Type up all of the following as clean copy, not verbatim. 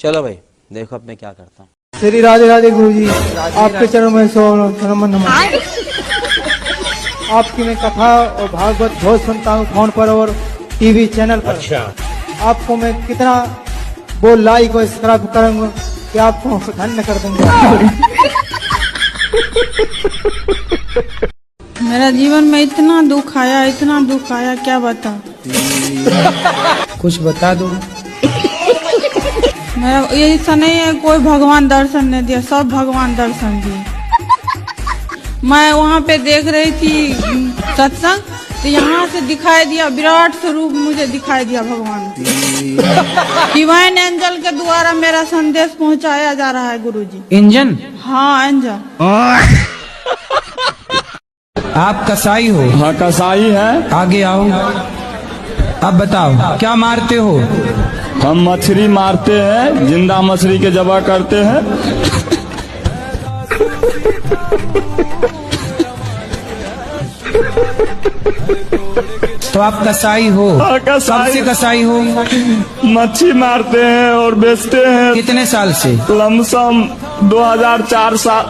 चलो भाई देखो अब मैं क्या करता हूँ। श्री राधे राधे गुरु जी, आपके चरणों में सौ नमन। आपकी मैं कथा और भागवत बहुत सुनता हूँ फोन पर और टीवी चैनल पर। अच्छा। आपको मैं कितना वो लाइक और सब्सक्राइब करूंगा कि आपको धन्य कर दूंगा। मेरा जीवन में इतना दुख आया क्या बता। कुछ बता दो। मेरा ये ऐसा नहीं है कोई भगवान दर्शन नहीं दिया, सब भगवान दर्शन दिए। मैं वहाँ पे देख रही थी सत्संग, तो यहाँ से दिखाई दिया विराट स्वरूप, मुझे दिखाई दिया भगवान। डिवाइन एंजल के द्वारा मेरा संदेश पहुँचाया जा रहा है गुरुजी। इंजन? हाँ एंजल। आप कसाई हो? हाँ कसाई है। आगे आओ, अब बताओ क्या मारते हो? हम मछली मारते हैं, जिंदा मछली के जबा करते हैं। तो आप कसाई हो? हाँ, कसाई। कब से कसाई हो? मच्छी मारते हैं और बेचते हैं। कितने साल से? लमसम 2004 साल।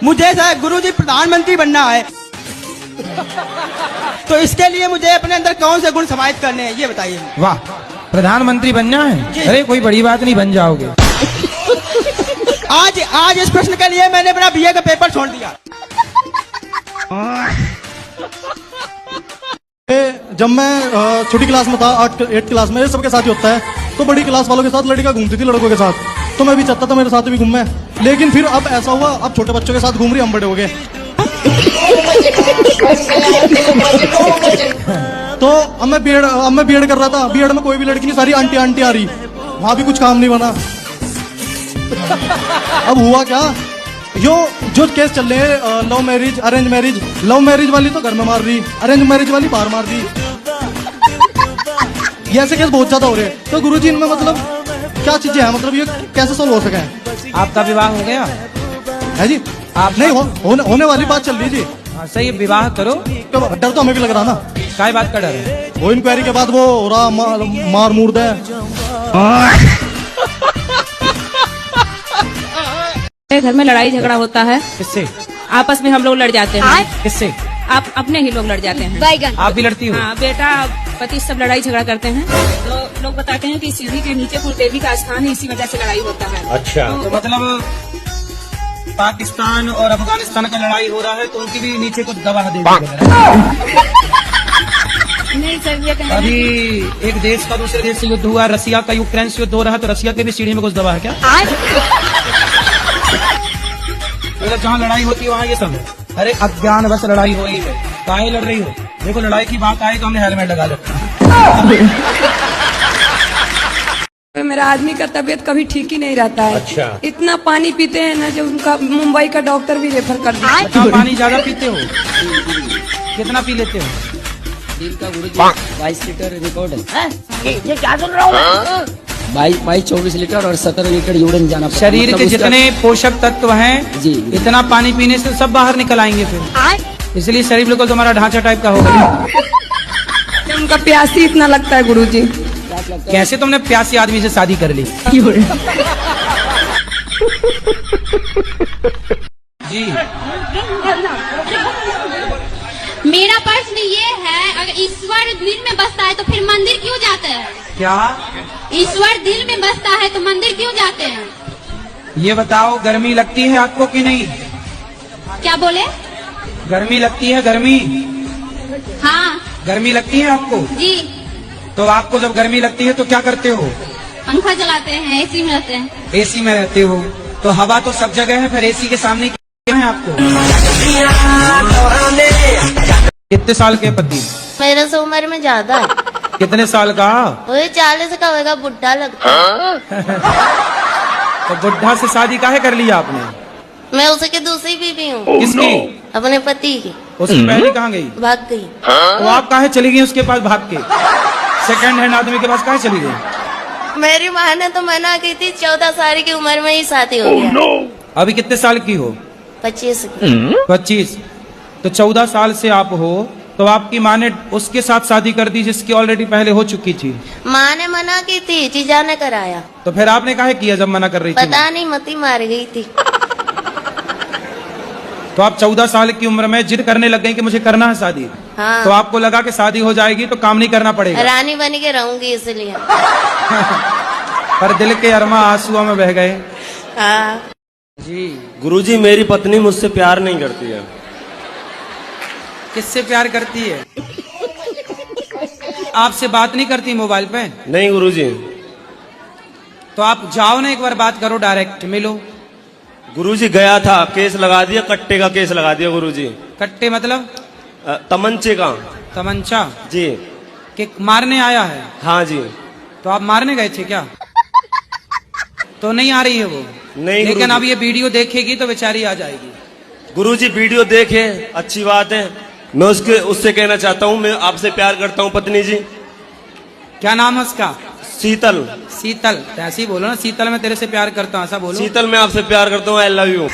मुझे गुरुजी प्रधानमंत्री बनना है, तो इसके लिए मुझे अपने अंदर कौन से गुण समाहित करने हैं ये बताइए। वाह, प्रधानमंत्री बनना है? अरे कोई बड़ी बात नहीं, बन जाओगे। आज इस प्रश्न के लिए मैंने अपना बीए का पेपर छोड़ दिया। जब मैं छोटी क्लास में था, 8 क्लास में, सबके साथ ही होता है, तो बड़ी क्लास वालों के साथ लड़कियां घूमती थी लड़कों के साथ, तो मैं भी चाहता था मेरे साथ भी घूमे। लेकिन फिर अब ऐसा हुआ, अब छोटे बच्चों के साथ घूम रही, हम बड़े हो गए। तो अब मैं बीएड कर रहा था। बीएड में कोई भी लड़की नहीं, सारी आंटी आ रही, वहां भी कुछ काम नहीं बना। अब हुआ क्या, जो केस चल रहे हैं love marriage arrange marriage, love marriage वाली तो घर में मार रही, अरेंज मैरिज वाली बाहर मार रही, ये ऐसे केस बहुत ज्यादा हो रहे हैं। तो गुरुजी इनमें मतलब क्या चीजें हैं, मतलब ये कैसे सोल्व हो सके? आपका विवाह हो गया है जी? आप नहीं होने वाली बात चल रही जी। हाँ, सही, विवाह करो। तो डर तो हमें भी लग रहा ना। काय बात का डर है? वो इंक्वायरी के बाद वो हो रहा मार मुर्द है। घर में लड़ाई झगड़ा होता है, किससे? आपस में हम लोग लड़ जाते हैं। किससे? आप अपने ही लोग लड़ जाते हैं। आप भी लड़ती हो? हाँ, बेटा पति सब लड़ाई झगड़ा करते हैं, तो लोग बताते हैं कि सीढ़ी के नीचे कुलदेवी का स्थान है, इसी वजह से लड़ाई होता है। अच्छा। तो मतलब पाकिस्तान और अफगानिस्तान का लड़ाई हो रहा है, तो उनकी भी नीचे कुछ गवाह दे नहीं सर, ये कहना अभी एक देश का दूसरे देश से युद्ध हुआ, रसिया का यूक्रेन से युद्ध हो रहा है, तो रसिया के भी सीढ़ी में कुछ दबा है क्या? मतलब जहाँ लड़ाई होती है वहाँ ये सब है। अरे अज्ञान बस लड़ाई हो रही है, काहे लड़ रही हो? देखो लड़ाई की बात आई तो हमने हेलमेट लगा रखा। मेरा आदमी का तबीयत कभी ठीक ही नहीं रहता है। अच्छा। इतना पानी पीते हैं ना, जो उनका मुंबई का डॉक्टर भी रेफर कर दिया। अच्छा, पानी ज्यादा पीते हो? कितना पी लेते हो? दिन का गुरुजी 22 लीटर रिकॉर्ड है। ये क्या सुन रहा हूँ? 24 लीटर और 17 लीटर यूरिन जाना। शरीर के जितने पोषक तत्व हैं जी, इतना पानी पीने से सब बाहर निकल आएंगे फिर, इसलिए शरीर बिल्कुल तुम्हारा ढांचा टाइप का होगा। उनका प्यासी इतना लगता है गुरुजी। कैसे तुमने प्यासी आदमी से शादी कर ली? जी मेरा प्रश्न ये है, अगर ईश्वर दिल में बसता है तो फिर मंदिर क्यों जाते हैं? क्या? ईश्वर दिल में बसता है तो मंदिर क्यों जाते हैं? ये बताओ, गर्मी लगती है आपको कि नहीं? क्या बोले? गर्मी लगती है? गर्मी? हाँ। गर्मी लगती है आपको? जी। तो आपको जब गर्मी लगती है तो क्या करते हो? पंखा चलाते हैं, एसी में रहते हैं। एसी में रहते हो, तो हवा तो सब जगह है, फिर एसी के सामने क्या है आपको? कितने साल के पति? मेरे से उम्र में ज्यादा है। कितने साल का? वही 40 का होगा, बुढ़ा लगता है। तो बुढ़ा से शादी काहे कर लिया आपने? मैं उसकी दूसरी बीवी हूँ। किसकी? अपने पति की। उसकी पहली कहाँ गई? भाग गई। तो आप काहे चली गई उसके पास भाग के? सेकंड हैंड आदमी के पास काहे चली गई? मेरी माँ ने तो मना की थी, 14 साल की उम्र में ही शादी हो गया। अभी कितने साल की हो? 25। 25। तो 14 साल से आप हो, तो आपकी माँ ने उसके साथ शादी कर दी जिसकी ऑलरेडी पहले हो चुकी थी। माँ ने मना की थी, जीजा ने कराया। तो फिर आपने काहे किया जब मना कर रही थी? पता नहीं, मती मार गई थी। तो आप 14 साल की उम्र में जिद करने लग गई कि मुझे करना है शादी। हाँ। तो आपको लगा कि शादी हो जाएगी तो काम नहीं करना पड़ेगा। रानी बन के रहूंगी इसलिए। पर दिल के अरमा आंसुओं में बह गए। हाँ। जी गुरुजी, मेरी पत्नी मुझसे प्यार नहीं करती है। किससे प्यार करती है? आपसे बात नहीं करती मोबाइल पे? नहीं गुरुजी। तो आप जाओ ना, एक बार बात करो, डायरेक्ट मिलो। गुरुजी गया था, केस लगा दिया, कट्टे का केस लगा दिया गुरुजी। कट्टे मतलब? तमंचे का। तमंचा? जी। कि मारने आया है? हाँ जी। तो आप मारने गए थे क्या? तो नहीं आ रही है वो? नहीं, लेकिन अब ये वीडियो देखेगी तो बेचारी आ जाएगी। गुरुजी वीडियो देखे, अच्छी बात है। मैं उससे कहना चाहता हूँ, मैं आपसे प्यार करता हूँ पत्नी जी। क्या नाम है उसका? शीतल। शीतल? तो ऐसे ही बोलो ना, शीतल मैं तेरे से प्यार करता हूँ, ऐसा बोलो। शीतल मैं आपसे प्यार करता हूँ, आई लव यू।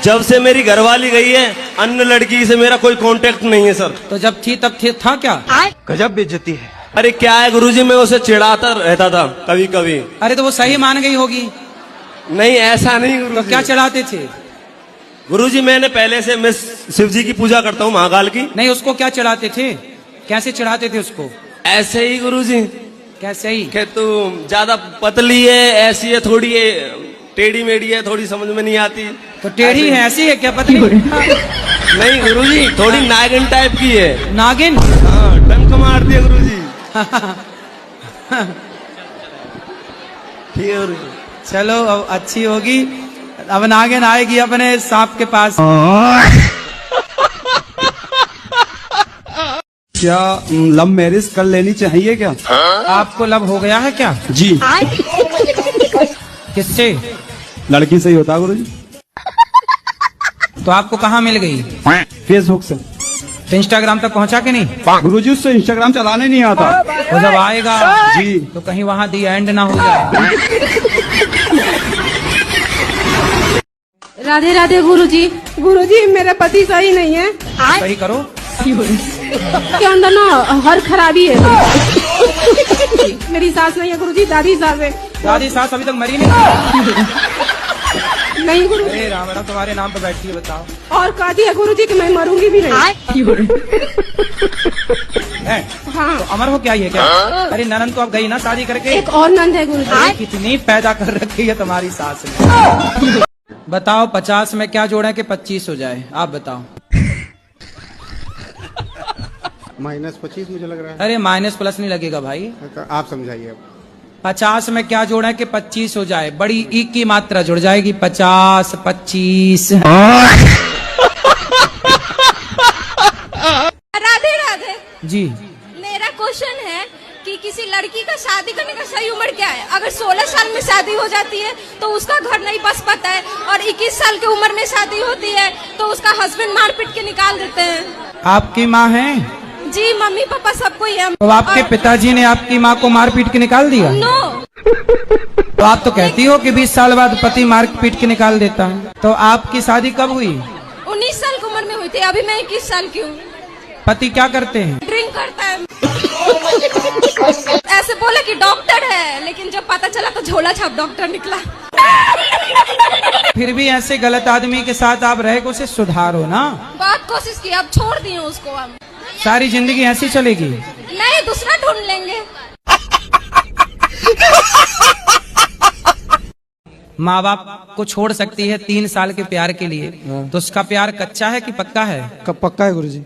जब से मेरी घरवाली गई है, अन्य लड़की से मेरा कोई कांटेक्ट नहीं है सर। तो जब थी तब था क्या? गजब बेइज्जती है। अरे क्या है गुरुजी, मैं उसे चिढ़ाता रहता था कभी कभी। अरे तो वो सही मान गई होगी। नहीं ऐसा नहीं गुरुजी। तो क्या चढ़ाते थे? गुरुजी मैंने पहले से, मैं शिव जी की पूजा करता हूँ, महाकाल की। नहीं, उसको क्या चढ़ाते थे? कैसे चढ़ाते थे उसको? ऐसे ही गुरुजी। कैसे ही? कि तू ज्यादा पतली है, ऐसी है, थोड़ी है, टेढ़ी मेढ़ी है, थोड़ी समझ में नहीं आती। तो टेढ़ी है, ऐसी है क्या पतली? नहीं गुरुजी, थोड़ी नागिन टाइप की है। नागिन? हाँ, डंक मारती है गुरुजी। ठीक है गुरुजी। चलो अब अच्छी होगी, अब नागिन आएगी अपने सांप के पास। क्या लव मैरिज कर लेनी चाहिए क्या? आपको लव हो गया है क्या? जी। किससे? लड़की से ही होता गुरुजी। तो आपको कहाँ मिल गई? फेसबुक से। तो इंस्टाग्राम तक पहुँचा के नहीं? गुरुजी उससे इंस्टाग्राम चलाने नहीं आता। वो जब आएगा जी तो कहीं वहाँ दी एंड ना हो जाए। राधे राधे गुरुजी। गुरुजी मेरा पति सही नहीं है। सही करो। के अंदर ना हर खराबी है। मेरी सास नहीं है गुरुजी, दादी सास है। दादी सास अभी तक मरी नहीं? नहीं गुरु। अरे राम राम, तुम्हारे नाम पे बैठी है, बताओ। और कहा दिया गुरुजी कि मैं मरूंगी भी नहीं। है? हाँ। तो अमर हो क्या ये क्या? अरे ननद तो अब गई ना शादी करके। एक और नंद है गुरुजी। कितनी पैदा कर रखी है तुम्हारी सास ने। बताओ 50 में क्या जोड़े कि 25 हो जाए, आप बताओ। -25 मुझे लग रहा है। अरे माइनस प्लस नहीं लगेगा भाई, आप समझाइए। 50 में क्या जोड़ा कि 25 हो जाए? बड़ी ई की मात्रा जुड़ जाएगी, 50 25। राधे राधे जी। मेरा क्वेश्चन है कि किसी लड़की का शादी करने का सही उम्र क्या है? अगर 16 साल में शादी हो जाती है तो उसका घर नहीं बस पाता है, और 21 साल की उम्र में शादी होती है तो उसका हस्बैंड मार पीट के निकाल देते हैं। आपकी माँ है? जी, मम्मी पापा सबको ही है। तो आपके पिताजी ने आपकी माँ को मार पीट के निकाल दिया? नो। तो आप तो कहती हो कि 20 साल बाद पति मार पीट के निकाल देता है। तो आपकी शादी कब हुई? 19 साल की उम्र में हुई थी, अभी मैं 21 साल की हूँ। पति क्या करते हैं? ड्रिंक करता है। ऐसे बोला कि डॉक्टर है, लेकिन जब पता चला तो झोला छाप डॉक्टर निकला। फिर भी ऐसे गलत आदमी के साथ आप रहे, उसे सुधारो ना। बहुत कोशिश की, अब छोड़ दिए उसको। हम सारी जिंदगी ऐसी चलेगी? नहीं, दूसरा ढूंढ लेंगे। माँ बाप को छोड़ सकती है 3 साल के प्यार के लिए, तो उसका प्यार कच्चा है कि पक्का है? पक्का है गुरुजी।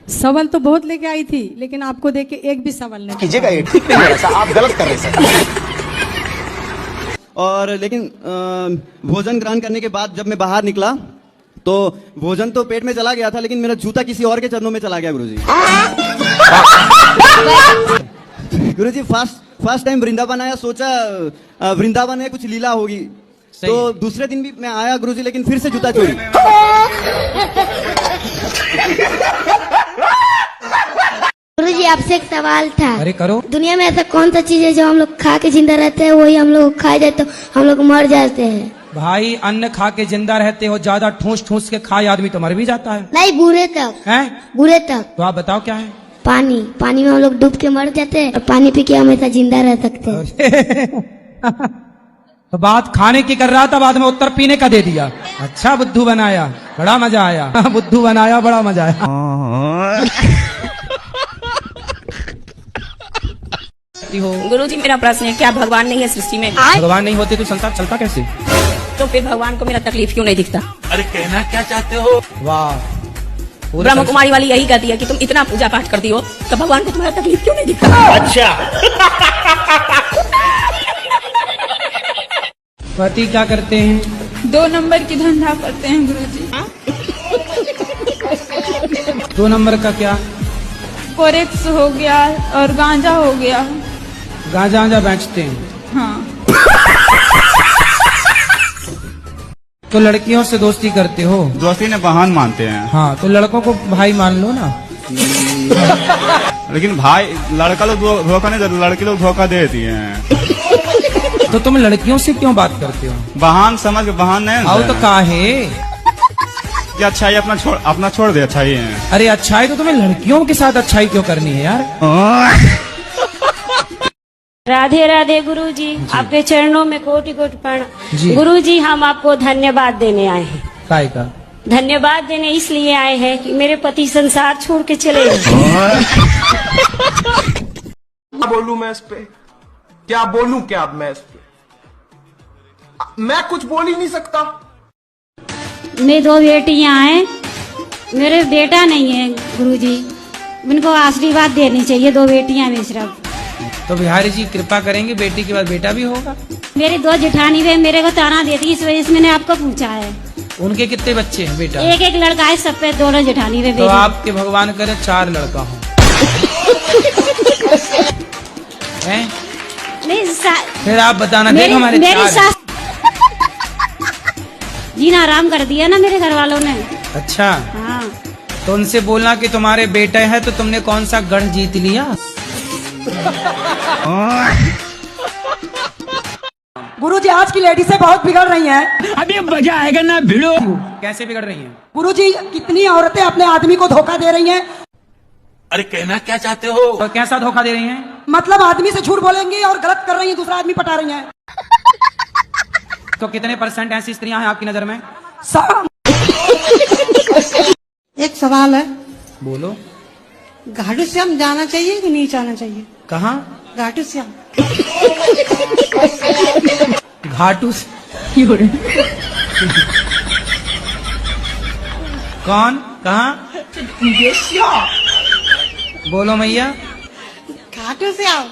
सवाल तो बहुत लेके आई थी, लेकिन आपको देख के एक भी सवाल नहीं कीजिएगा, ये ठीक नहीं है, ऐसा आप गलत कर रहे हैं। और लेकिन भोजन ग्रहण करने के बाद जब मैं बाहर निकला तो भोजन तो पेट में चला गया था, लेकिन मेरा जूता किसी और के चरणों में चला गया गुरुजी। गुरुजी फर्स्ट टाइम वृंदावन आया, सोचा वृंदावन में कुछ लीला होगी, तो दूसरे दिन भी मैं आया गुरुजी, लेकिन फिर से जूता चोरी। गुरुजी आपसे एक सवाल था। अरे करो। दुनिया में ऐसा कौन सा चीज है जो हम लोग खा के जिंदा रहते हैं, वही हम लोग खा जाए तो हम लोग मर जाते हैं? भाई अन्न खा के जिंदा रहते हो, ज्यादा ठूस ठूस के खाए आदमी तो मर भी जाता है। नहीं, बुरे तक हैं? बुरे तक। तो आप बताओ क्या है? पानी, पानी में हम लोग डूब के मर जाते हैं और पानी पी के हमेशा जिंदा रह सकते हैं। तो बात खाने की कर रहा था, बाद में उत्तर पीने का दे दिया। अच्छा बुद्धू बनाया, बड़ा मजा आया। बुद्धू बनाया, बड़ा मजा आया। गुरुजी मेरा प्रश्न है, क्या भगवान नहीं है सृष्टि में? भगवान नहीं होते तो संसार चलता कैसे? तो फिर भगवान को मेरा तकलीफ क्यों नहीं दिखता? अरे कहना क्या चाहते हो? वाह, ब्रह्म कुमारी वाली यही कहती है कि तुम इतना पूजा पाठ करती हो तो भगवान को तुम्हारा तकलीफ क्यों नहीं दिखता? अच्छा। पति क्या करते हैं? 2 नंबर की धंधा करते हैं गुरुजी। 2 नंबर का क्या? फोरेक्स हो गया और गांजा हो गया। गांजा बेचते हैं? हाँ। तो लड़कियों से दोस्ती करते हो? दोस्ती ने बहान मानते हैं। हाँ, तो लड़कों को भाई मान लो ना। लेकिन भाई लड़का लोग धोखा नहीं देते, लड़की लोग धोखा देती हैं। तो तुम लड़कियों से क्यों बात करते हो? बहान समझ के, बहान नहीं आओ तो काहे? कि अच्छाई अपना छोड़ दे, अच्छाई है। अरे अच्छाई तो तुम्हें लड़कियों के साथ अच्छाई क्यों करनी है यार? राधे राधे गुरुजी, आपके चरणों में कोटि कोटि प्रणाम। गुरुजी, हम आपको धन्यवाद देने आए हैं। काय का धन्यवाद देने इसलिए आए हैं कि मेरे पति संसार छोड़ के चले गए। क्या बोलूं मैं इस पे? क्या बोलूं क्या अब मैं इस पे? मैं कुछ बोल ही नहीं सकता। मेरी 2 बेटियां हैं, मेरे बेटा नहीं है गुरुजी, उनको आशीर्वाद देनी चाहिए। 2 बेटियां हैं सिर्फ। तो बिहारी जी कृपा करेंगे, बेटी के बाद बेटा भी होगा। मेरी 2 जेठानी वे मेरे को ताना देती, इस वजह से मैंने आपको पूछा है। उनके कितने बच्चे हैं बेटा? एक लड़का है, सब पे 2 जेठानी वे। तो आपके भगवान करे 4 लड़का हो। नहीं फिर आप बताना, देखो हमारे मेरी सास जीना आराम कर दिया ना मेरे घर वालों ने। अच्छा। हाँ। तो उनसे बोलना कि तुम्हारे बेटे हैं तो तुमने कौन सा गढ़ जीत लिया? गुरुजी, आज की लेडीजें बहुत बिगड़ रही हैं। अभी मजा आएगा ना भिड़ो। कैसे बिगड़ रही हैं? गुरुजी, कितनी औरतें अपने आदमी को धोखा दे रही हैं। अरे कहना क्या चाहते हो? तो कैसा धोखा दे रही हैं? मतलब आदमी से झूठ बोलेंगी और गलत कर रही हैं, दूसरा आदमी पटा रही हैं। तो कितने % ऐसी स्त्रियां हैं आपकी नजर में? एक सवाल है। बोलो। घाटू श्याम जाना चाहिए कि नहीं जाना चाहिए? कहाँ? घाटू श्याम। घाटू कौन? कहाँ? बोलो मैया। घाटू श्याम।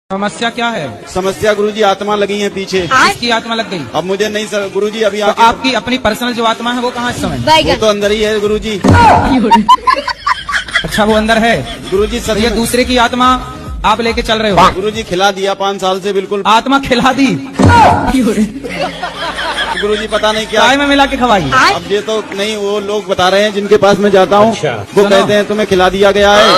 समस्या क्या है? समस्या गुरुजी आत्मा लगी है पीछे। किसकी आत्मा लग गई? अब मुझे नहीं सर गुरुजी, अभी तो आपकी अपनी पर्सनल जो आत्मा है वो कहाँ इस समय? वो तो अंदर ही है गुरुजी। अच्छा, वो अंदर है गुरुजी। तो ये दूसरे की आत्मा आप लेके चल रहे हो? गुरुजी खिला दिया 5 साल से, बिल्कुल आत्मा खिला दी। गुरुजी पता नहीं क्या चाय में मिला के खवाई। अब ये तो नहीं, वो लोग बता रहे हैं जिनके पास मैं जाता हूँ। वो कहते हैं तुम्हें खिला दिया गया है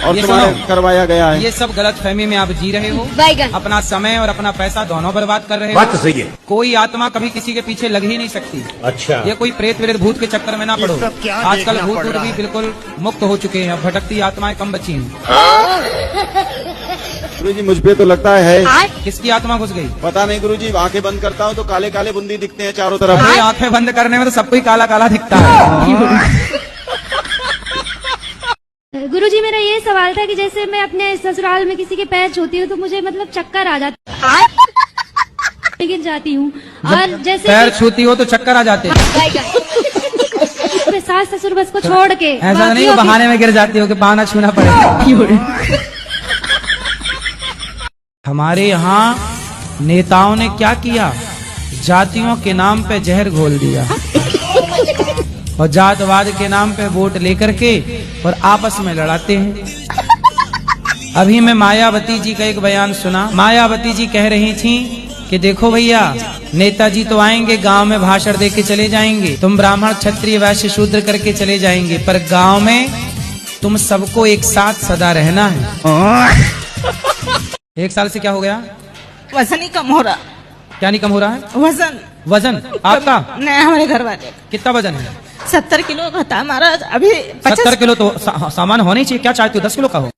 और तुम्हें करवाया गया है। ये सब गलत फहमी में आप जी रहे हो। अपना समय और अपना पैसा दोनों बर्बाद कर रहे हो। बात तो सही है। कोई आत्मा कभी किसी के पीछे लग ही नहीं सकती। अच्छा। ये कोई प्रेत प्रेत भूत के चक्कर में ना पड़ो। आजकल भूत भी बिल्कुल मुक्त हो चुके हैं, भटकती आत्माएं कम बची हैं। गुरुजी मुझ पे तो लगता है किसकी आत्मा घुस गई? पता नहीं गुरुजी। आंखें बंद करता हूँ तो काले काले बूंदी दिखते हैं चारों तरफ। आंखें बंद करने में तो सबको ही काला काला दिखता है। गुरुजी, मेरा ये सवाल था कि जैसे मैं अपने ससुराल में किसी के पैर छूती हूँ तो मुझे मतलब चक्कर आ जाता है, गिर जाती हूँ। और जैसे पैर छूती हो तो चक्कर आ जाते हैं। सास ससुर बस को छोड़ के ऐसा नहीं वो बहाने में गिर जाती हो कि बहाना छूना पड़ेगा। हमारे यहाँ नेताओं ने क्या किया? जातियों के नाम पे जहर घोल दिया और जातवाद के नाम पे वोट लेकर के और आपस में लड़ाते हैं। अभी मैं मायावती जी का एक बयान सुना। मायावती जी कह रही थी कि देखो भैया, नेताजी तो आएंगे, गांव में भाषण दे के चले जाएंगे, तुम ब्राह्मण क्षत्रिय वैश्य शूद्र करके चले जाएंगे, पर गांव में तुम सबको एक साथ सदा रहना है। 1 साल से क्या हो गया? वजन ही कम हो रहा। क्या नहीं कम हो रहा है? वजन। वजन आपका? नहीं, हमारे घर वाले। कितना वजन है? 70 किलो का था हमारा, अभी 70 किलो तो सामान होना ही चाहिए। क्या चाहते हो, 10 किलो का हो?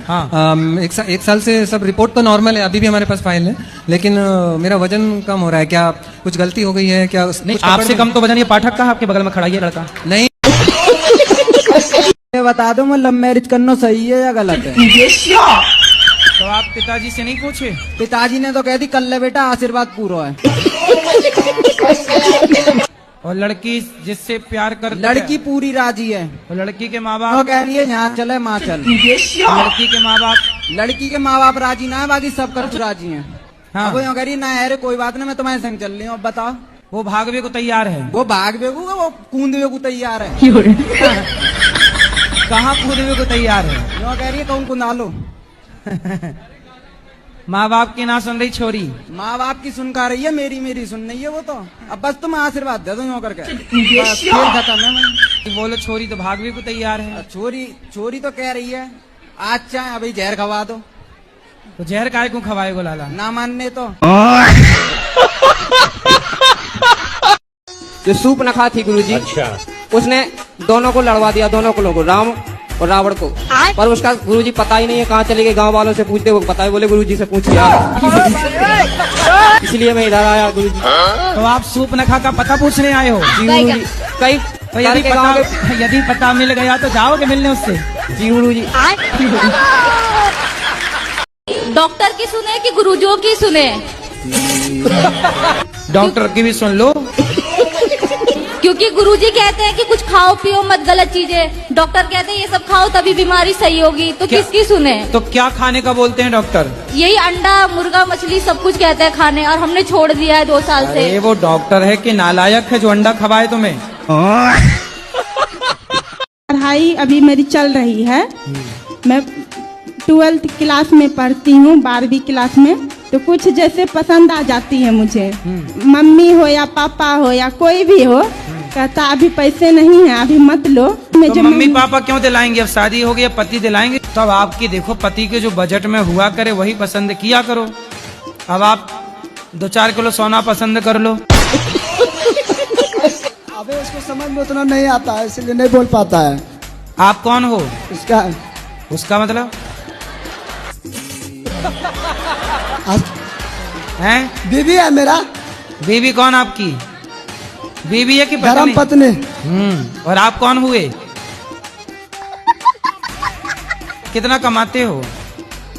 हाँ। एक साल से सब रिपोर्ट तो नॉर्मल है, अभी भी हमारे पास फाइल है, लेकिन मेरा वजन कम हो रहा है। क्या कुछ गलती हो गई है क्या? नहीं, आपसे कम तो वजन ये पाठक का आपके बगल में खड़ा है लड़का। नहीं बता दो, मैं लव मैरिज करना सही है या गलत है? तो आप पिताजी से नहीं पूछे? पिताजी ने तो कह दी कल ले बेटा, आशीर्वाद पूरा है। और लड़की जिससे प्यार कर, लड़की पूरी राजी है। और लड़की के माँ बाप वो कह रही है यहाँ चले माँ चल। लड़की के माँ बाप राजी ना है, बाकी सब कर राजी हैं। हाँ। वो कह रही ना अरे कोई बात नहीं, मैं तुम्हारे संग चल रही हूँ। अब बताओ, वो भागवे को तैयार है? वो भागवे को, वो कूदवे को तैयार है। कहाँ कूदवे को तैयार है? वो कह रही है कौन कुंदा लो। माँ बाप की ना सुन रही छोरी, माँ बाप की सुनका रही है, मेरी सुन रही है वो तो। अब बस तुम आशीर्वाद दे दो यूँ करके, बस खेल खत्म है। बोलो छोरी तो भागवे को तैयार है। छोरी तो कह रही है आज चाहे अभी जहर खवा दो। तो जहर काहे को खवाएगो लाला? ना मानने तो जो सूप न खा थी गुरुजी, अच्छा, उसने दोनों को लड़वा दिया, दोनों को लोगों, राम और रावण को। पर उसका गुरुजी पता ही नहीं है कहाँ चले गए। गांव वालों से पूछते, वो पता है, बोले गुरुजी से पूछिए। इसलिए मैं इधर आया गुरुजी। तो आप सूप न खा का पता पूछने आए हो? जी गुरुजी। कई तो यदि पता मिल गया तो जाओगे मिलने उससे? जी गुरुजी। डॉक्टर की सुने कि गुरुजियों की सुने? डॉक्टर की भी सुन लो, क्योंकि गुरुजी कहते हैं कि कुछ खाओ पियो मत गलत चीजें, डॉक्टर कहते हैं ये सब खाओ तभी बीमारी सही होगी। तो किसकी सुने? तो क्या खाने का बोलते हैं डॉक्टर? यही अंडा मुर्गा मछली सब कुछ कहते हैं खाने, और हमने छोड़ दिया है 2 साल से। अरे वो डॉक्टर है कि नालायक है जो अंडा खवाए तुम्हें? पढ़ाई अभी मेरी चल रही है, मैं 12th क्लास में पढ़ती हूँ, 12वीं क्लास में। तो कुछ जैसे पसंद आ जाती है मुझे, मम्मी हो या पापा हो या कोई भी हो, कहता अभी पैसे नहीं है, अभी मत लो। तो मम्मी पापा क्यों दिलाएंगे? अब शादी हो गई, पति दिलाएंगे। तो अब आपकी देखो, पति के जो बजट में हुआ करे वही पसंद किया करो। अब आप 2-4 किलो सोना पसंद कर लो। अबे उसको समझ में उतना नहीं आता है, इसलिए नहीं बोल पाता है। आप कौन हो? उसका मतलब हैं? बीवी है मेरा। बीवी कौन आपकी? बीवी है कि धर्म पत्नी? और आप कौन हुए? कितना कमाते हो?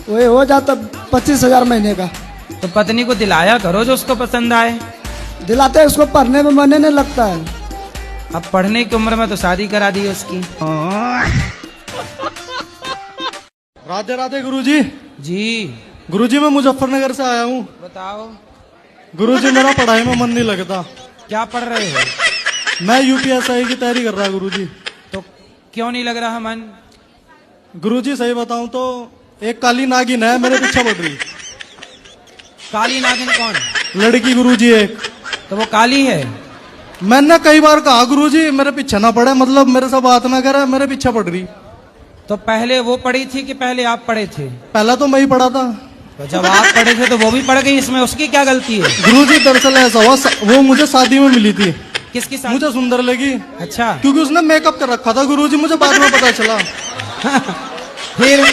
वही हो जाता 25,000 महीने का। तो पत्नी को दिलाया करो जो उसको पसंद आए। दिलाते हैं, उसको पढ़ने में मन नहीं लगता है। अब पढ़ने की उम्र में तो शादी करा दी उसकी। राधे राधे गुरुजी। जी गुरुजी, मैं मुजफ्फरनगर से आया हूँ। बताओ। गुरुजी, मेरा पढ़ाई में मन नहीं लगता। क्या पढ़ रहे हो? मैं UPSI की तैयारी कर रहा हूँ गुरुजी। तो क्यों नहीं लग रहा मन? गुरुजी सही बताऊं तो एक काली नागिन है मेरे पीछे पड़ रही। काली नागिन कौन? लड़की गुरुजी एक। तो वो काली है? मैंने कई बार कहा गुरुजी मेरे पीछे ना पड़े, मतलब मेरे से बात ना करे, मेरे पीछे पड़ रही। तो पहले वो पढ़ी थी कि पहले आप पढ़े थे? पहला तो मैं ही पढ़ा था। तो जब आप पढ़े थे तो वो भी पढ़ गई, इसमें उसकी क्या गलती है? गुरुजी दरअसल ऐसा हुआ, वो मुझे शादी में मिली थी। किसकी शादी? मुझे सुंदर लगी। अच्छा। क्योंकि उसने मेकअप कर रखा था गुरुजी, मुझे बाद में पता चला। फिर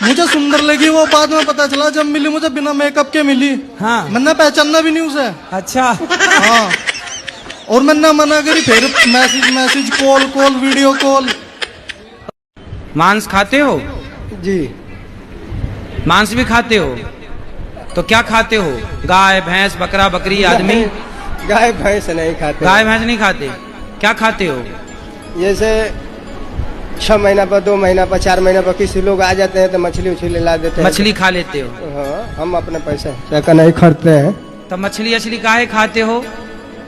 मुझे सुंदर लगी, वो बाद में पता चला जब मिली, मुझे बिना मेकअप के मिली। हाँ। मैंने पहचानना भी नहीं उसे। अच्छा। हाँ। और मैंने मना करी, फिर मैसेज कॉल वीडियो कॉल। मांस खाते हो? जी। मांस भी खाते हो? तो क्या खाते हो? गाय भैंस बकरा बकरी आदमी? गाय भैंस नहीं खाते। गाय भैंस नहीं खाते? क्या खाते हो? जैसे 6 महीना पर, 2 महीना पर, 4 महीना पर किसी लोग आ जाते हैं तो मछली उछली ला देते हैं। मछली खा लेते हो? हाँ, हम अपने पैसे का नहीं खरीदते हैं। तो मछली काहे खाते हो?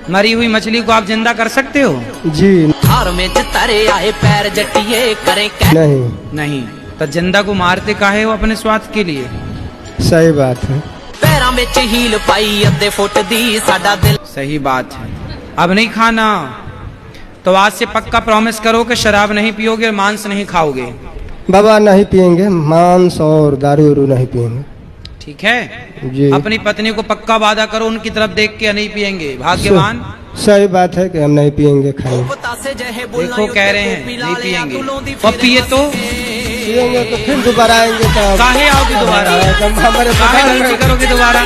मरी हुई मछली को आप जिंदा कर सकते हो? जी। में तारे आए पैर जटिए करें नहीं। तो जिंदा को मारते काहे हो? अपने स्वार्थ के लिए। सही बात है। पैरों में हील पाई अद्धे फुट दी साडा दिल। सही बात है। अब नहीं खाना। तो आज से पक्का प्रॉमिस करो कि शराब नहीं पियोगे, मांस नहीं खाओगे। बाबा नहीं पियेंगे, मांस और दारू उरू नहीं पियेंगे। ठीक है जी। अपनी पत्नी को पक्का वादा करो उनकी तरफ देख के नहीं पियेंगे। भाग्यवान। सही बात है कि हम नहीं पियेंगे, खाएंगे। देखो कह रहे हैं नहीं पियेंगे, और पिए तो पियेंगे तो फिर दोबारा आएंगे। तो काहे आओगे दोबारा? हमारे काहे गलती करोगे दोबारा?